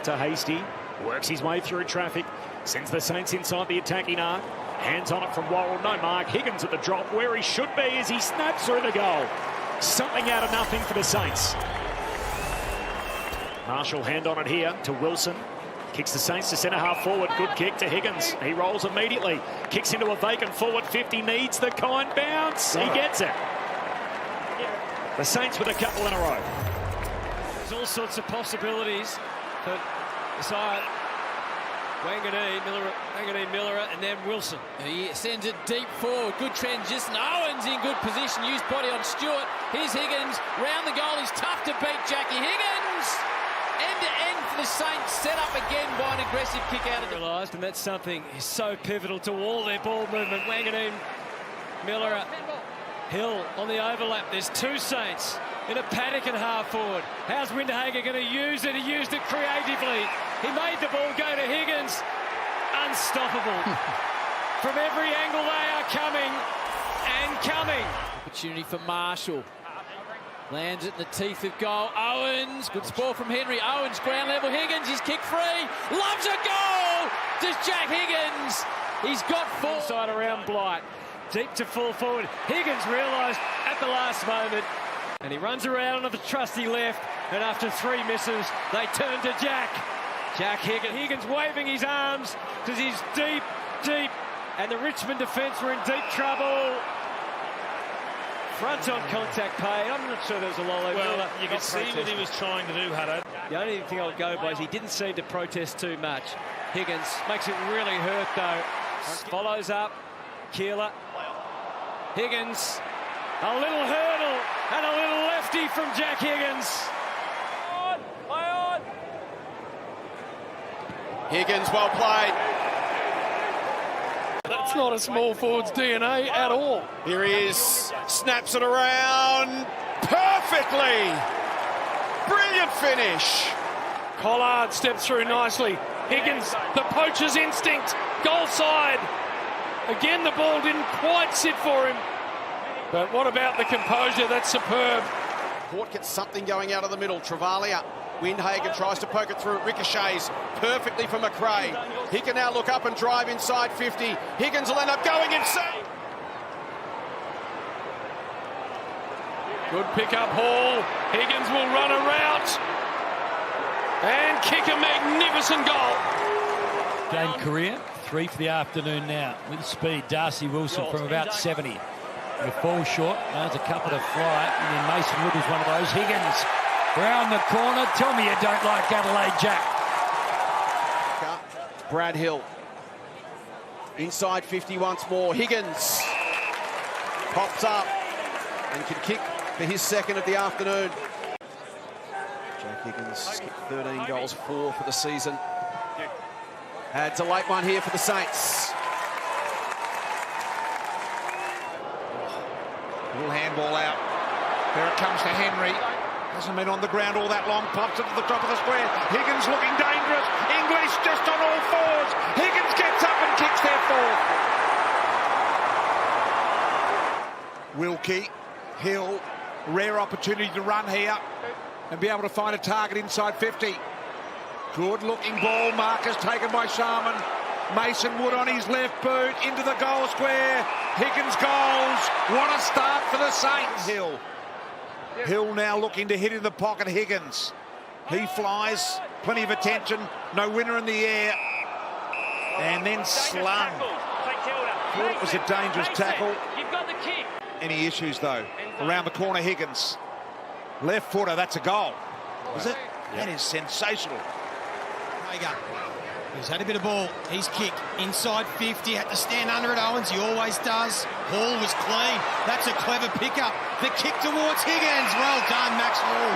back to Hasty. Works his way through traffic. Sends the Saints inside the attacking arc. Hands on it from Worrell. No mark. Higgins at the drop where he should be as he snaps through the goal. Something out of nothing for the Saints. Marshall hand on it here to Wilson. Kicks the Saints to centre half forward. Good kick to Higgins. He rolls immediately. Kicks into a vacant forward 50. Needs the kind bounce. He gets it. The Saints with a couple in a row. There's all sorts of possibilities for the side. Wanganeen, Miller, and then Wilson. He sends it deep forward. Good transition. Owens in good position. Used body on Stewart. Here's Higgins. Round the goal. He's tough to beat. Jackie Higgins. End-to-end for the Saints. Set up again by an aggressive kick out of the... Realised, and that's something is so pivotal to all their ball movement. Wanganeen, Miller, Hill on the overlap. There's two Saints in a panic and half forward. How's Winterhager going to use it? He used it creatively. He made the ball go to Higgins. Unstoppable. From every angle they are coming and coming. Opportunity for Marshall. Lands it in the teeth of goal. Owens. Good ball from Henry. Owens ground level. Higgins. He's kicked free. Loves a goal. Does Jack Higgins. He's got full side around Blight. Deep to full forward. Higgins realised at the last moment. And he runs around on the trusty left. And after three misses, they turn to Jack. Jack Higgins. Higgins waving his arms because he's deep. And the Richmond defence were in deep trouble. Front on contact paid. I'm not sure there was a lolly. Well, you could see what he was trying to do, Hutto. The only thing I would go by is he didn't seem to protest too much. Higgins makes it really hurt, though. Follows up. Keeler. Higgins. A little hurdle and a little lefty from Jack Higgins. Play on. Higgins, well played. That's not a small forward's DNA at all. Here he is, snaps it around perfectly. Brilliant finish. Collard steps through nicely. Higgins, the poacher's instinct, goal side. Again, the ball didn't quite sit for him. But what about the composure? That's superb. Port gets something going out of the middle. Travalia. Windhagen tries to poke it through. It ricochets perfectly for McRae. He can now look up and drive inside 50. Higgins will end up going inside. Good pick-up Hall. Higgins will run a route and kick a magnificent goal. Game career, 3 for the afternoon now. With speed, Darcy Wilson from about 70. He falls short, there's a couple to fly, and then Mason Wood is one of those. Higgins round the corner. Tell me you don't like Adelaide, Jack. Brad Hill. Inside 50 once more. Higgins pops up and can kick for his second of the afternoon. Jack Higgins kicked 13 goals, 4 for the season. Adds a late one here for the Saints. Little handball out. There it comes to Henry. Hasn't been on the ground all that long. Pops it to the top of the square. Higgins looking dangerous. English just on all fours. Higgins gets up and kicks their fourth. Wilkie, Hill, rare opportunity to run here and be able to find a target inside 50. Good looking ball. Marcus taken by Sharman. Mason Wood on his left boot into the goal square. Higgins goals. What a start for the Saints. Hill now looking to hit in the pocket. Higgins. He flies. Plenty of attention. No winner in the air. And then slung. Thought it was a dangerous tackle. Any issues though? Around the corner, Higgins. Left footer. That's a goal. Is it? That is sensational. He's had a bit of ball. He's kicked inside 50. Had to stand under it, Owens. He always does. Hall was clean. That's a clever pickup. The kick towards Higgins. Well done, Max Hall.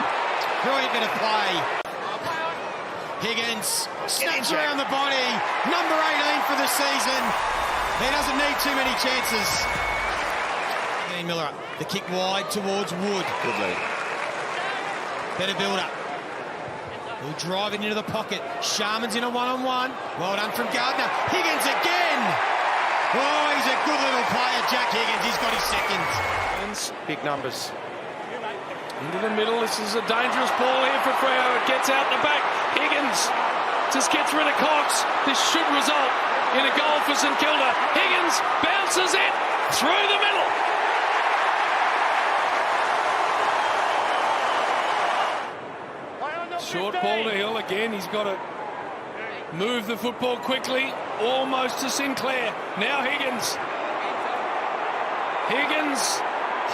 Brilliant bit of play. Higgins snaps around the body. Number 18 for the season. He doesn't need too many chances. Miller, the kick wide towards Wood. Good lead. Better build-up. He'll drive it into the pocket. Sharman's in a one-on-one. Well done from Gardner. Higgins again. Oh, he's a good little player, Jack Higgins. He's got his second. Big numbers. Into the middle. This is a dangerous ball here for Freo. It gets out the back. Higgins Just gets rid of Cox. This should result in a goal for St Kilda. Higgins bounces it through the middle. Short ball to Hill again. He's got to move the football quickly, almost to Sinclair. Now Higgins. Higgins,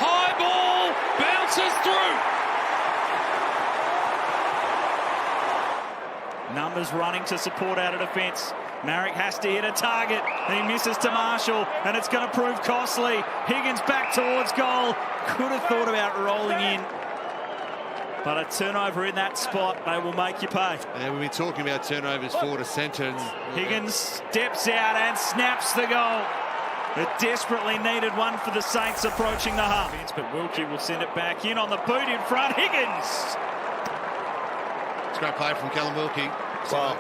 high ball, bounces through. Numbers running to support out of defence. Marrick has to hit a target. He misses to Marshall, and it's going to prove costly. Higgins back towards goal. Could have thought about rolling in. But a turnover in that spot, they will make you pay. And we've been talking about turnovers forward to centre. Higgins steps out and snaps the goal. A desperately needed one for the Saints approaching the half. But Wilkie will send it back in on the boot in front. Higgins! It's a great play from Callum Wilkie. Well,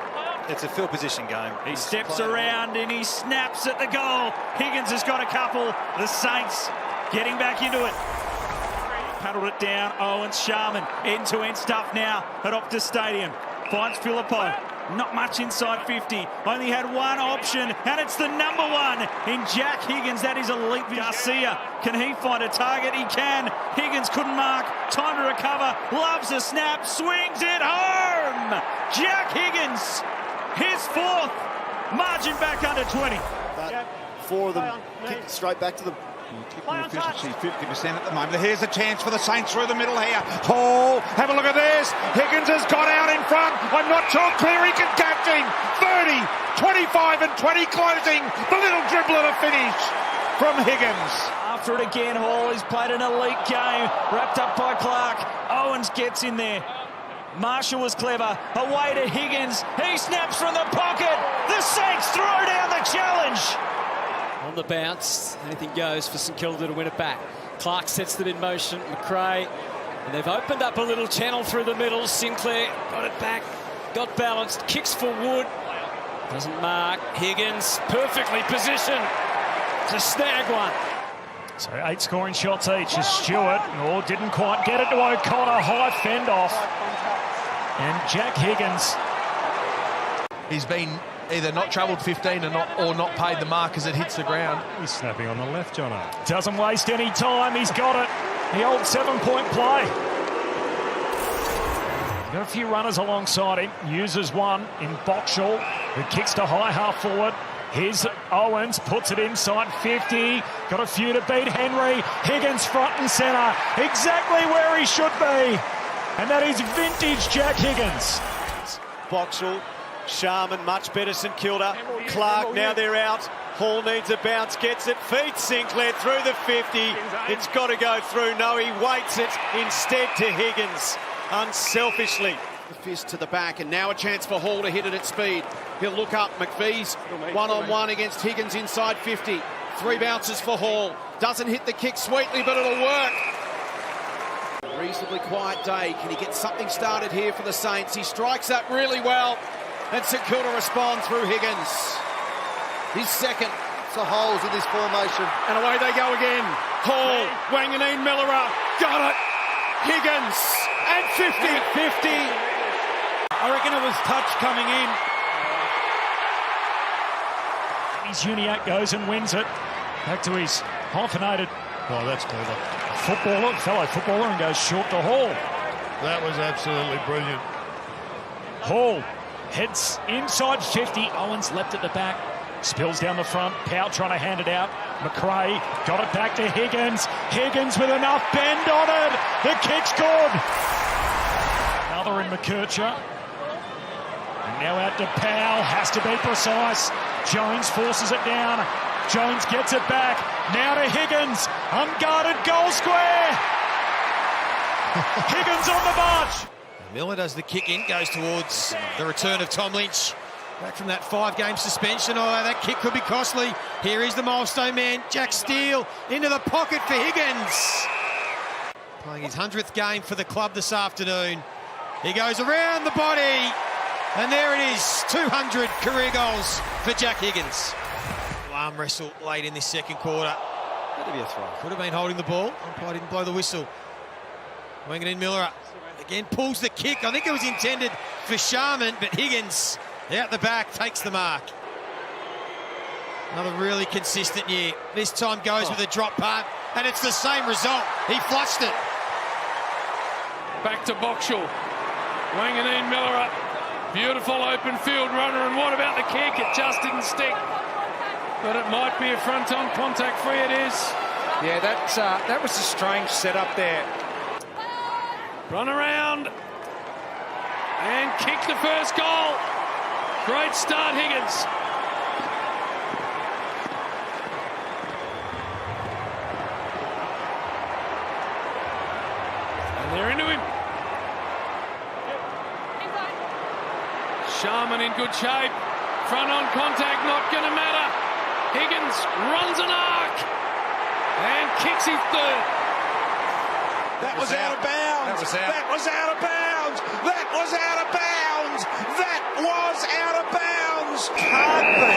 it's a field position game. He steps around and he snaps at the goal. Higgins has got a couple. The Saints getting back into it. Paddled it down. Owens, Sharman. End-to-end stuff now at Optus Stadium. Finds Phillippo. Not much inside 50. Only had one option, and it's the number one in Jack Higgins. That is elite. Garcia, can he find a target? He can. Higgins couldn't mark. Time to recover. Loves a snap. Swings it home. Jack Higgins, his fourth. Margin back under 20. Four of them kicked straight back to them. Kicking efficiency 50% at the moment. Here's a chance for the Saints through the middle here. Hall, have a look at this. Higgins has got out in front. I'm not sure Cleary can catch him. 30, 25 and 20 closing. The little dribbler to finish from Higgins. After it again, Hall has played an elite game. Wrapped up by Clark. Owens gets in there. Marshall was clever. Away to Higgins. He snaps from the pocket. The Saints throw down the challenge. On the bounce, anything goes for St Kilda to win it back. Clark sets them in motion, McRae, and they've opened up a little channel through the middle. Sinclair got it back, got balanced, kicks for Wood, doesn't mark. Higgins perfectly positioned to snag one. So 8 scoring shots each as Stewart, didn't quite get it to O'Connor, high fend off. And Jack Higgins. He's been either not travelled 15 or not paid the mark as it hits the ground. He's snapping on the left, Jono. Doesn't waste any time, he's got it. The old 7-point play. Got a few runners alongside him. Uses one in Boxall, who kicks to high half forward. Here's Owens, puts it inside 50. Got a few to beat Henry. Higgins front and centre. Exactly where he should be. And that is vintage Jack Higgins. Boxall, Sharman, much better St Kilda. Clark, now they're out. Hall needs a bounce, gets it, feeds Sinclair through the 50. It's got to go through. No, he waits it instead to Higgins, unselfishly. The fist to the back, and now a chance for Hall to hit it at speed. He'll look up. McVee's one-on-one against Higgins inside 50. 3 bounces for Hall. Doesn't hit the kick sweetly, but it'll work. Reasonably quiet day. Can he get something started here for the Saints? He strikes that really well, and St Kilda respond through Higgins. His second. It's the holes in this formation. And away they go again. Hall, Wanganeen, Millera, got it. Higgins, and 50. I reckon it was touch coming in. His Uniac goes and wins it. Back to his hyphenated. Oh, that's clever. Fellow footballer, and goes short to Hall. That was absolutely brilliant. Hall heads inside 50. Owens leapt at the back. Spills down the front. Powell trying to hand it out. McRae got it back to Higgins. Higgins with enough bend on it. The kick's good. Another in McKercher. And now out to Powell. Has to be precise. Jones forces it down. Jones gets it back. Now to Higgins. Unguarded goal square. Higgins on the march. Miller does the kick in, goes towards the return of Tom Lynch. Back from that 5-game suspension. Oh, that kick could be costly. Here is the Milestone man, Jack Steele, into the pocket for Higgins. Playing his 100th game for the club this afternoon. He goes around the body, and there it is, 200 career goals for Jack Higgins. Arm wrestle late in this second quarter. That'd be a throw. Could have been holding the ball. Umpire didn't blow the whistle. Wanganeen Miller again pulls the kick. I think it was intended for Sharman, but Higgins Out the back, takes the mark. Another really consistent year. This time goes with a drop punt, and it's the same result. He flushed it. Back to Boxall. Wanganeen Miller. Beautiful open field runner, and what about the kick? It just didn't stick. But it might be a front-on contact free, it is. Yeah, that was a strange setup there. Run around and kick the first goal. Great start, Higgins. And they're into him. Sharman in good shape. Front on contact, not going to matter. Higgins runs an arc and kicks his third. That was out of bounds. That was out of bounds. That was out of bounds. That was out of bounds. Can't be.